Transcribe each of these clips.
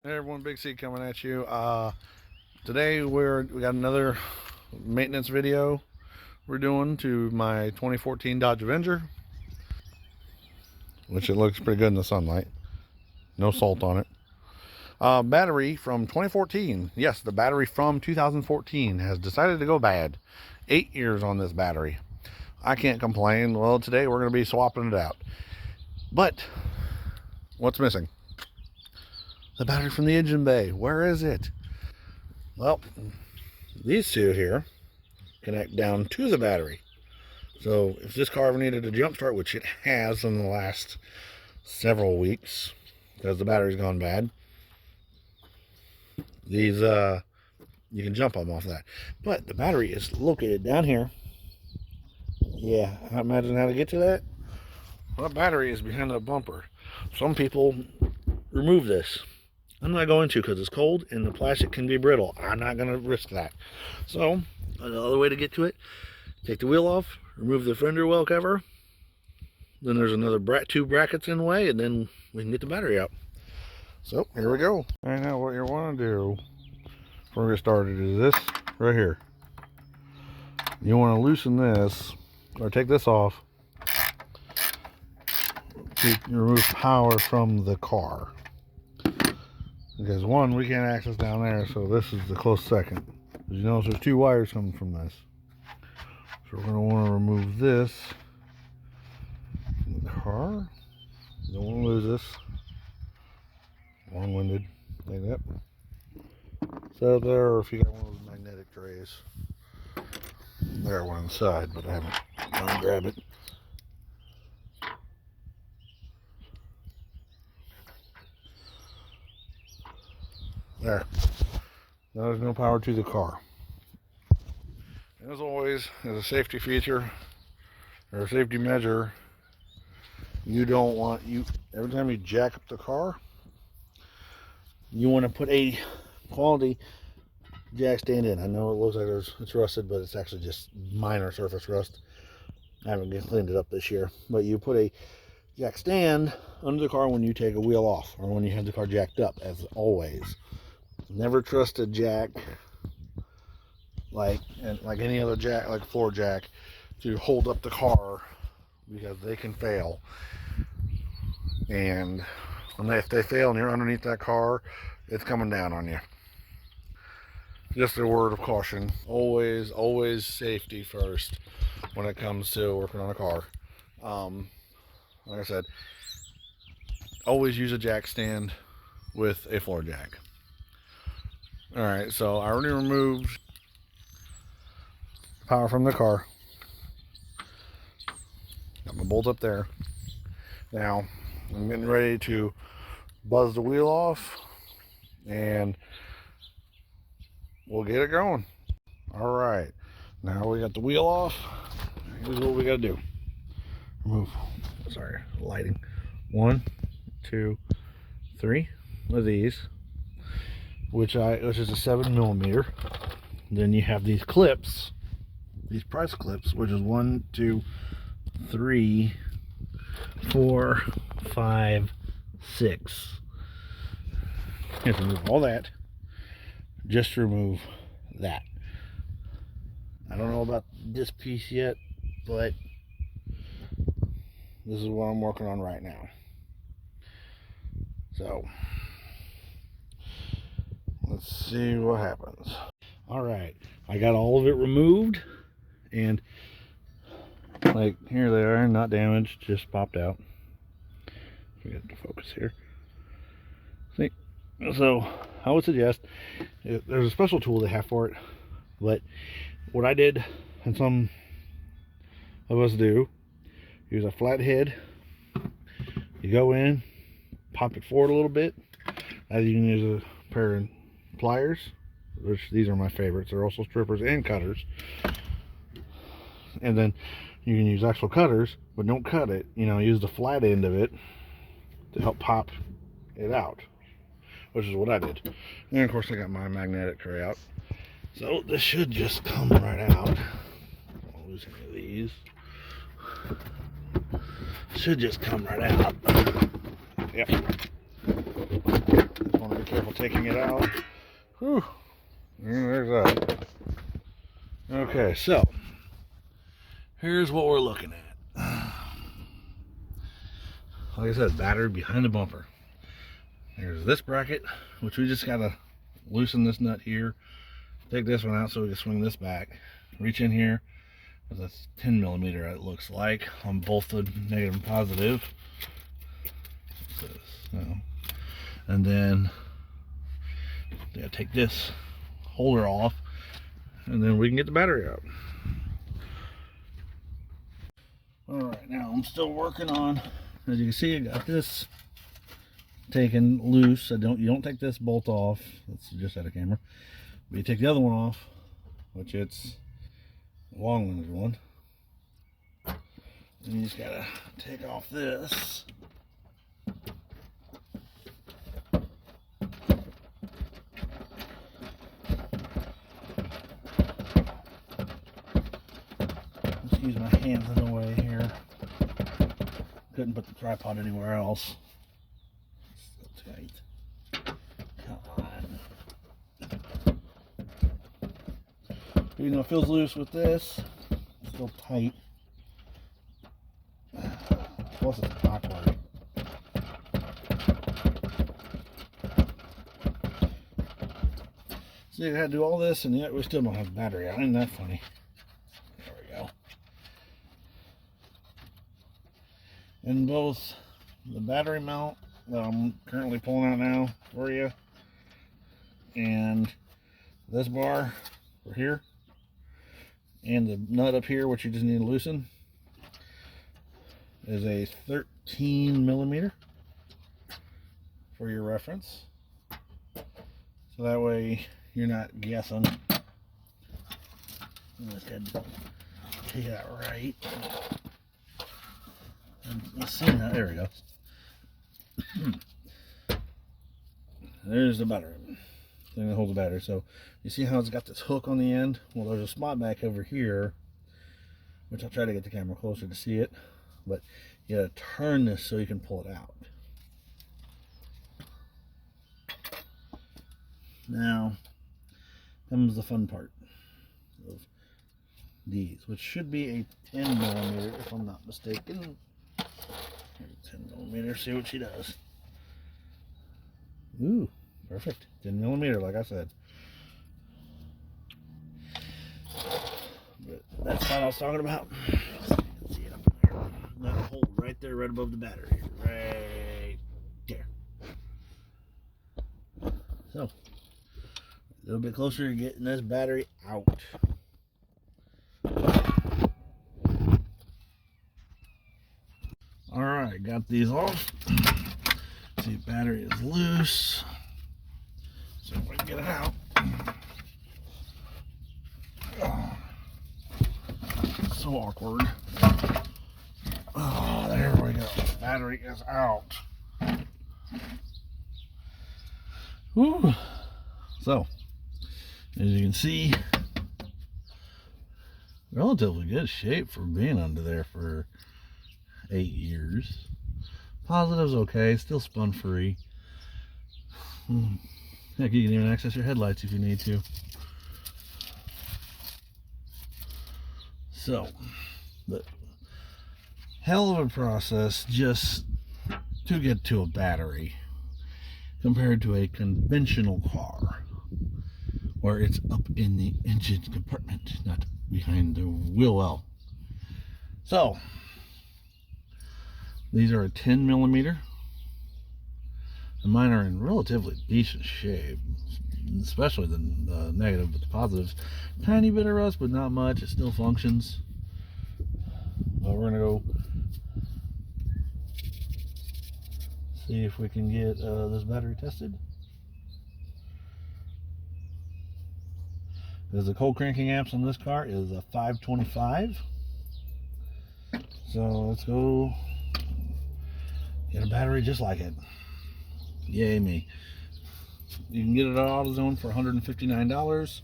Hey everyone, Big C coming at you. Today we got another maintenance video we're doing to my 2014 Dodge Avenger, which it looks pretty good in the sunlight. No salt on it. Battery from 2014. Yes, the battery from 2014 has decided to go bad. 8 years on this battery. I can't complain. Well, today we're going to be swapping it out. But what's missing? The battery from the engine bay. Where is it? Well, these two here connect down to the battery. So if this car ever needed a jump start, which it has in the last several weeks because the battery's gone bad, these you can jump them off that. But the battery is located down here. Yeah, I imagine how to get to that. Well, the battery is behind the bumper. Some people remove this. I'm not going to because it's cold and the plastic can be brittle. I'm not going to risk that. So, another way to get to it, take the wheel off, remove the fender well cover. Then there's another two brackets in the way, and then we can get the battery out. So, here we go. Right now, what you want to do before we get started is this right here. You want to loosen this, or take this off to remove power from the car. Because one, we can't access down there, so this is the close second. As you notice, there's two wires coming from this. So we're going to want to remove this from the car. Don't want to lose this. Long-winded. Like that. Set up there, or if you got one of those magnetic trays. There, one on the side, but I haven't gone and grab it. There. Now there's no power to the car. And as always, as a safety feature or a safety measure, you don't want every time you jack up the car, you want to put a quality jack stand in. I know it looks like it's rusted, but it's actually just minor surface rust. I haven't cleaned it up this year. But you put a jack stand under the car when you take a wheel off or when you have the car jacked up, as always. Never trust a jack like any other jack, like floor jack, to hold up the car, because they can fail. And if they fail and you're underneath that car, it's coming down on you. Just a word of caution. Always safety first when it comes to working on a car. Like I said, always use a jack stand with a floor jack. Alright, so I already removed power from the car. Got my bolt up there. Now, I'm getting ready to buzz the wheel off and we'll get it going. Alright, now we got the wheel off. Here's what we gotta do. Remove, lighting. 1, 2, 3 of these. Which is a 7mm. Then you have these clips, these press clips, which is 1, 2, 3, 4, 5, 6. You have to remove all that just to remove that. I don't know about this piece yet, but this is what I'm working on right now. So let's see what happens. Alright, I got all of it removed, and like here they are, not damaged, just popped out. Forget to focus here. See, so I would suggest there's a special tool they have for it, but what I did, and some of us do, use a flat head. You go in, pop it forward a little bit. Either you can use a pair of pliers, which these are my favorites. They're also strippers and cutters. And then you can use actual cutters, but don't cut it. Use the flat end of it to help pop it out, which is what I did. And of course I got my magnetic tray out. So this should just come right out. I'll lose any of these. Should just come right out. Yep. Just want to be careful taking it out. Whew. There's that. Okay, so here's what we're looking at. Like I said, battery behind the bumper. There's this bracket, which we just gotta loosen this nut here. Take this one out so we can swing this back. Reach in here. That's 10 millimeter, it looks like, on both the negative and positive. So, and then take this holder off, and then we can get the battery out. All right, now I'm still working on. As you can see, I got this taken loose. You don't take this bolt off. That's just out of camera. But you take the other one off, which it's a long-winded one. And you just gotta take off this. Just use my hands in the way here. Couldn't put the tripod anywhere else. It's so tight. Come on. Even though it feels loose with this, it's still tight. Plus it's awkward. See, I had to do all this and yet we still don't have a battery out. Isn't that funny? There we go. And both the battery mount that I'm currently pulling out now for you and this bar for here and the nut up here, which you just need to loosen, is a 13 millimeter for your reference. So that way you're not guessing. Let's go ahead and take it out right. And let's see now. There we go. There's the battery thing that holds the battery. So you see how it's got this hook on the end? Well, there's a spot back over here, which I'll try to get the camera closer to see it. But you gotta turn this so you can pull it out. Now comes the fun part of these, which should be a 10 millimeter if I'm not mistaken. Here's a 10 millimeter, see what she does. Ooh, perfect. 10 millimeter, like I said. But that's what I was talking about. See it up there. That hole right there, right above the battery. Right there. So, a little bit closer to getting this battery out. Alright, got these off. See, battery is loose. So if we can get it out. Oh, so awkward. Oh, there we go. Battery is out. Whew. So, as you can see, relatively good shape for being under there for 8 years. Positive's okay, still spun free. Heck, you can even access your headlights if you need to. So, but hell of a process just to get to a battery compared to a conventional car where it's up in the engine compartment, not behind the wheel well. So, these are a 10 millimeter. And mine are in relatively decent shape, especially the negative, but the positives. Tiny bit of rust, but not much. It still functions. But we're gonna go see if we can get this battery tested. Because the cold cranking amps on this car is a 525. So let's go get a battery just like it. Yay me. You can get it at AutoZone for $159,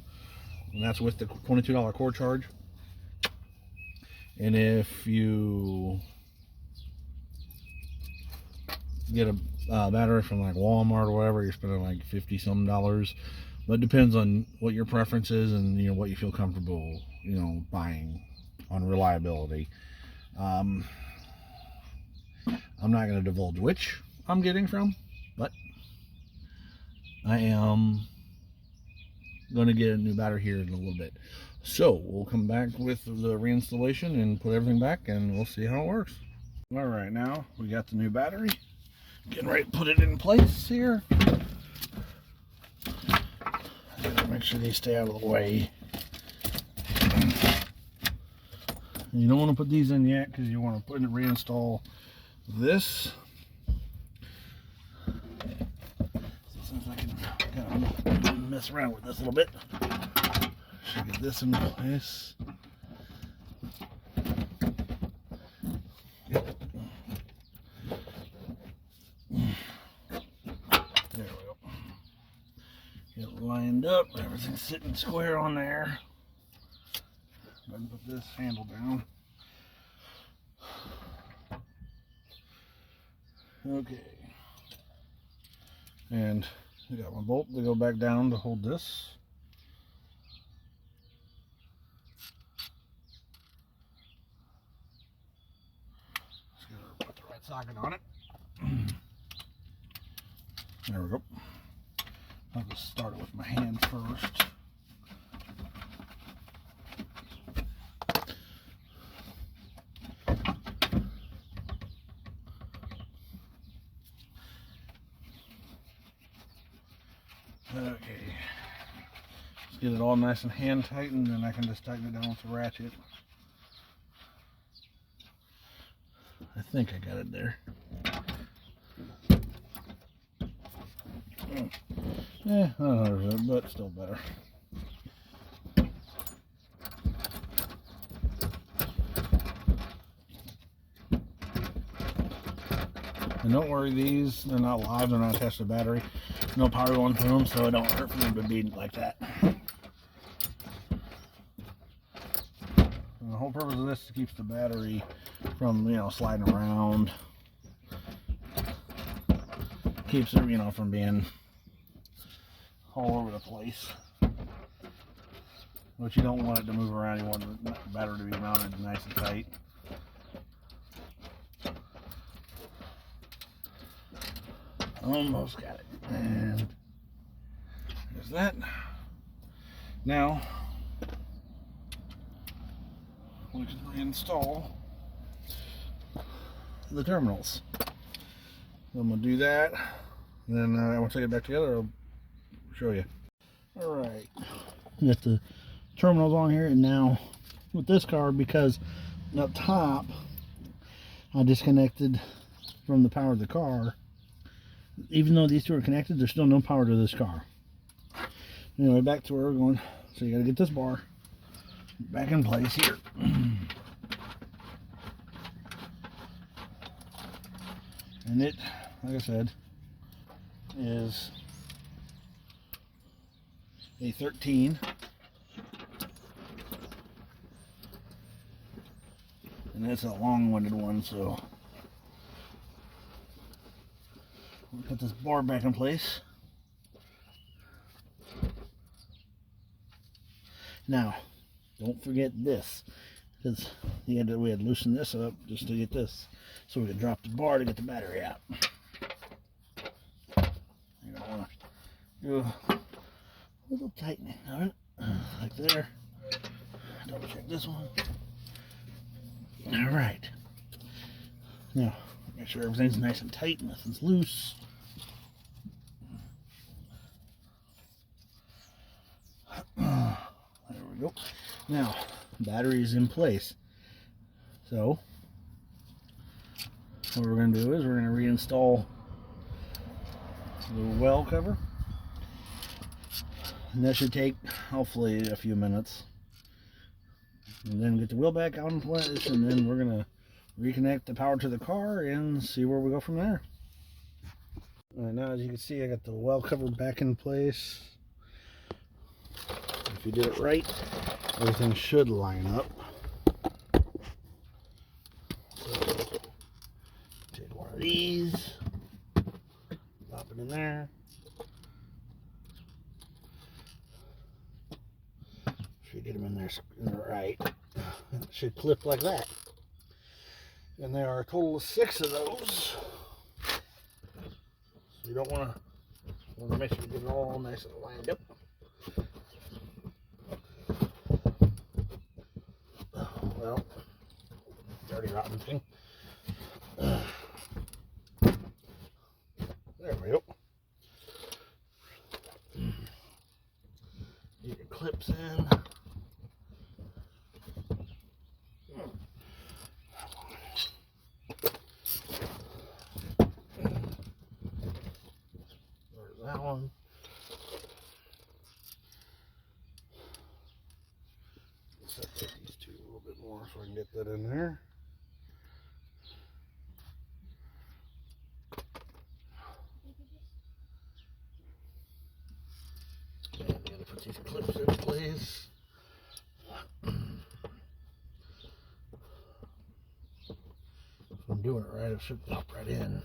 and that's with the $22 core charge. And if you get a battery from like Walmart or whatever, you're spending like $50 some. But it depends on what your preference is and what you feel comfortable buying on reliability. I'm not going to divulge which I'm getting from, but I am going to get a new battery here in a little bit. So we'll come back with the reinstallation and put everything back, and we'll see how it works. All right, now we got the new battery. Getting ready to put it in place here. Make sure they stay out of the way. You don't want to put these in yet because you want to reinstall this. Since I can kind of mess around with this a little bit, should get this in place. There we go. Get it lined up. Everything's sitting square on there. Go ahead and put this handle down. Okay. And I got my bolt to go back down to hold this. Just gotta put the right socket on it. There we go. I'll just start it with my hand first. Okay. Let's get it all nice and hand tightened, and I can just tighten it down with the ratchet. I think I got it there. Yeah, I don't know, but still better. And don't worry, these, they're not live, they're not attached to the battery. No power going through them, so it don't hurt for them to be like that. And the whole purpose of this is to keep the battery from, sliding around. Keeps it, from being all over the place. But you don't want it to move around. You want the battery to be mounted nice and tight. Almost got it. And there's that. Now we can install the terminals. I'm going to do that. Then once I get back together, I'll show you. Alright, got the terminals on here, and now with this car, because up top I disconnected from the power of the car, even though these two are connected, there's still no power to this car. Anyway, back to where we're going. So you got to get this bar back in place here. And it, like I said, is a 13, and it's a long-winded one, so we'll put this bar back in place. Now, don't forget this, because we had loosened this up just to get this, so we could drop the bar to get the battery out. You don't want to do a little tightening on it, like there. Double check this one. All right. Now, make sure everything's nice and tight, nothing's loose. There we go. Now, battery is in place. So, what we're going to do is we're going to reinstall the well cover. And that should take, hopefully, a few minutes. And then get the wheel back out in place, and then we're going to reconnect the power to the car and see where we go from there. All right, now as you can see, I got the well cover back in place. If you did it right, everything should line up. So, take one of these. in there. Should get them in there in the right. It should clip like that. And there are a total of 6 of those. So you don't want to make sure you get it all nice and lined up. Well, dirty rotten thing. There we go. Get your clips in. There's that one. Let's set these two a little bit more so I can get that in there. And I'm going to put these clips in place. If I'm doing it right, it should pop right in.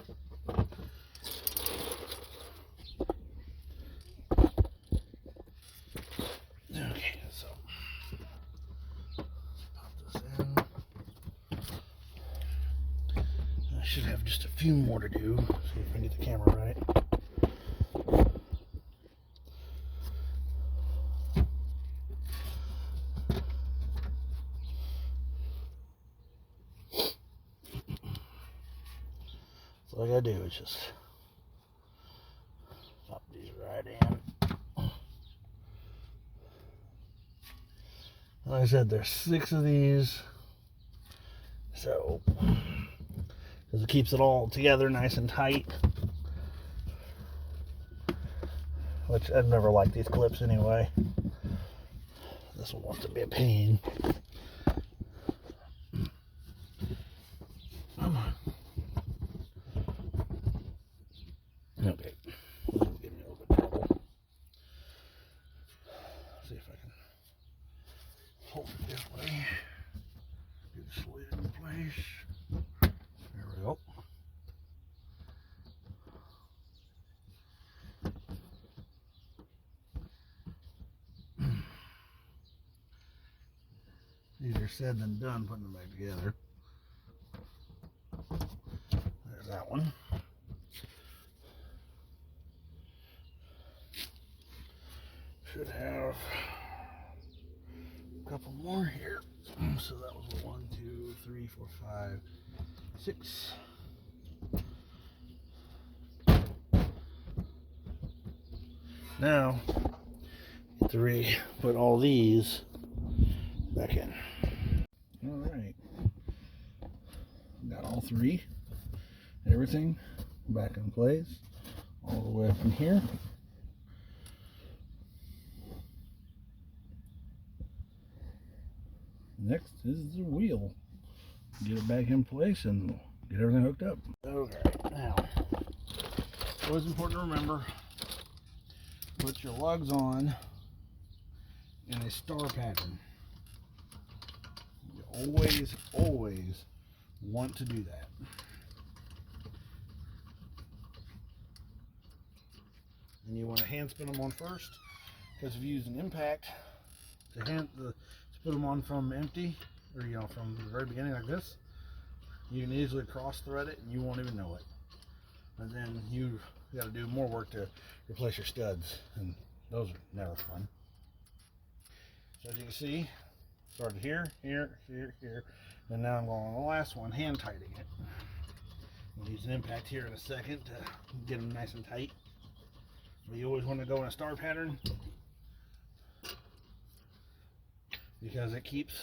Okay, so pop this in. I should have just a few more to do. See if I can get the camera right. So all I gotta do is just pop these right in. Like I said, there's 6 of these, so because it keeps it all together nice and tight. Which I've never liked these clips anyway. This one wants to be a pain. Come on. Okay. This is giving me a little bit of trouble. See if I can hold it this way. Get it slid in place. There we go. Easier said than done putting them back together. There's that one. Should have a couple more here. So that was 1, 2, 3, 4, 5, 6. Now, get to put all these back in. Alright. Got all 3. Everything back in place. All the way up in here. Next is the wheel. Get it back in place and get everything hooked up. Okay, now, always important to remember, put your lugs on in a star pattern. You always want to do that. And you want to hand spin them on first, because if you use an impact to put them on from empty, or from the very beginning like this, you can easily cross thread it and you won't even know it. And then you got to do more work to replace your studs, and those are never fun. So as you can see, started here, here, and now I'm going on the last one, hand tightening it. I'll use an impact here in a second to get them nice and tight. But you always want to go in a star pattern, because it keeps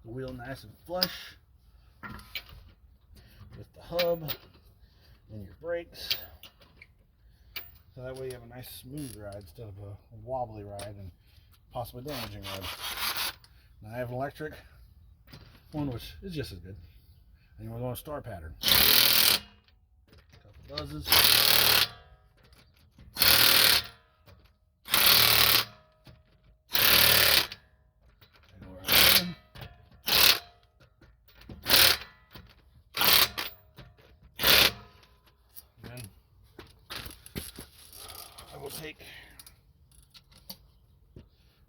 the wheel nice and flush with the hub and your brakes, so that way you have a nice smooth ride instead of a wobbly ride and possibly damaging ride. Now I have an electric one, which is just as good, and we're going to star pattern. Couple buzzes. will take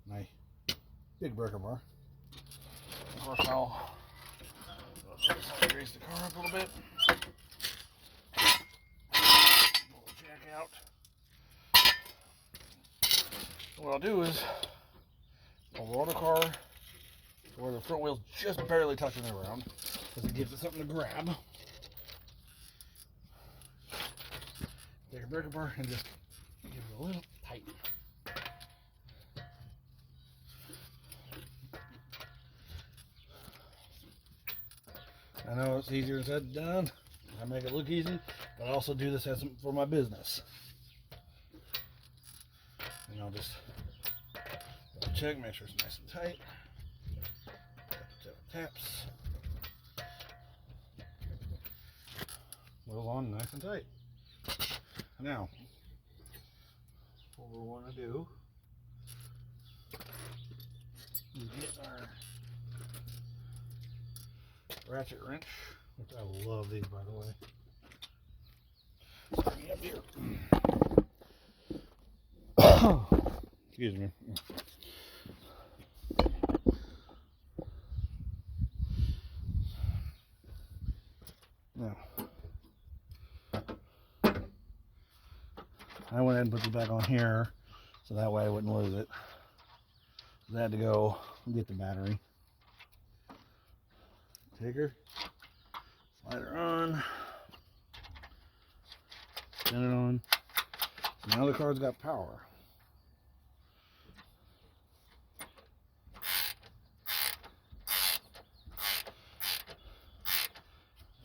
my big breaker bar. Of course, I'll grease the car up a little bit. Pull the jack out. What I'll do is I'll roll the car where the front wheel's just barely touching the ground, because it gives it something to grab. Take a breaker bar and just give it a little tight. I know it's easier said than done. I make it look easy, but I also do this as for my business. And I'll just check, make sure it's nice and tight. Taps. Wheels on nice and tight. Now, what we want to do is get our ratchet wrench, which I love these, by the way. Bring it up here. Excuse me. Now, I went ahead and put this back on here so that way I wouldn't lose it. I had to go get the battery. Take her, slide her on, spin it on. So now the car's got power.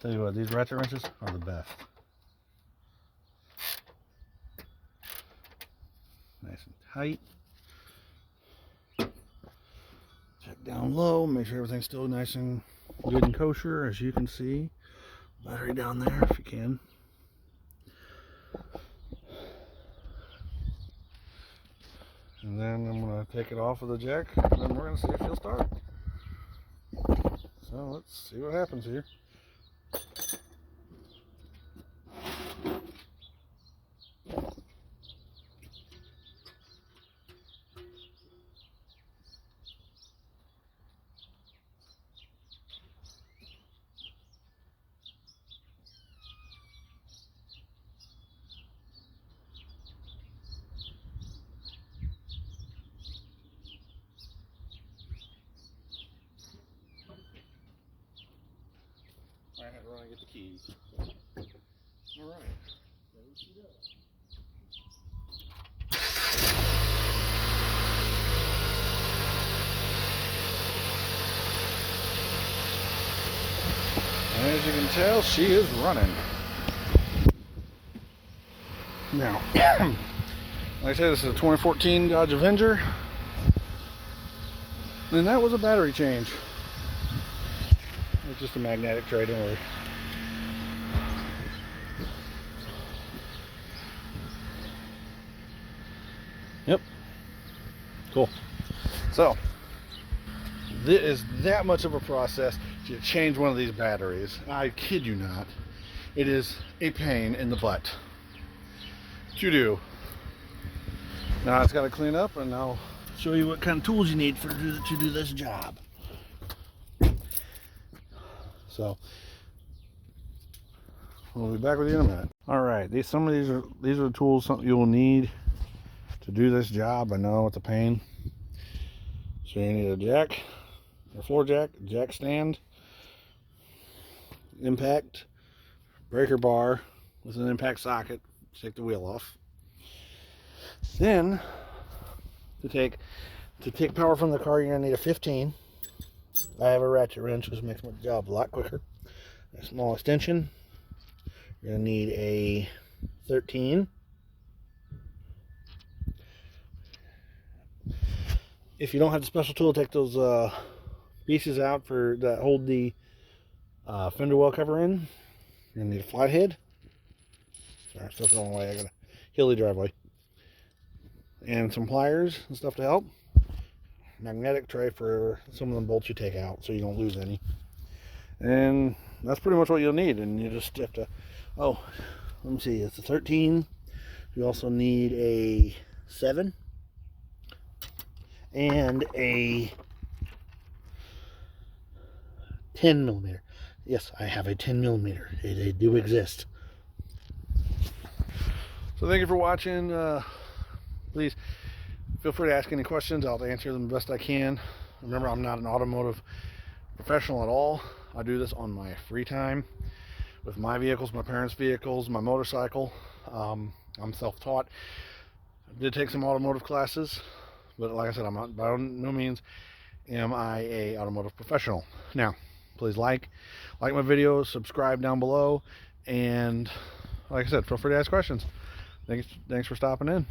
Tell you what, these ratchet wrenches are the best. Nice and tight. Check down low, make sure everything's still nice and good and kosher, as you can see. Battery down there if you can. And then I'm going to take it off of the jack, and then we're going to see if she'll start. So let's see what happens here. I had to run and get the keys. Alright, there she goes. As you can tell, she is running. Now, like I said, this is a 2014 Dodge Avenger. And that was a battery change. It's just a magnetic tray, don't worry. Yep. Cool. So, this is that much of a process to change one of these batteries. I kid you not. It is a pain in the butt to do. Now it's got to clean up, and I'll show you what kind of tools you need to do this job. So we'll be back with you in a minute. All right, some of these are the tools you will need to do this job. I know it's a pain. So you need a jack, a floor jack, jack stand, impact, breaker bar with an impact socket to take the wheel off. Then to take power from the car, you're gonna need a 15. I have a ratchet wrench, which makes my job a lot quicker. A small extension. You're gonna need a 13. If you don't have the special tool, take those pieces out that hold the fender well cover in. You're gonna need a flathead. Sorry, I'm still going away. I got a hilly driveway. And some pliers and stuff to help. Magnetic tray for some of the bolts you take out so you don't lose any. And that's pretty much what you'll need. And you just have to, let me see, it's a 13 You also need a 7 and a 10 millimeter. Yes, I have a 10 millimeter. They do exist. So thank you for watching. Please feel free to ask any questions. I'll answer them the best I can. Remember, I'm not an automotive professional at all. I do this on my free time with my vehicles, my parents' vehicles, my motorcycle. I'm self-taught. I did take some automotive classes, but like I said, I'm not, by no means am I a automotive professional. Now, please like my videos, subscribe down below, and like I said, feel free to ask questions. Thanks for stopping in.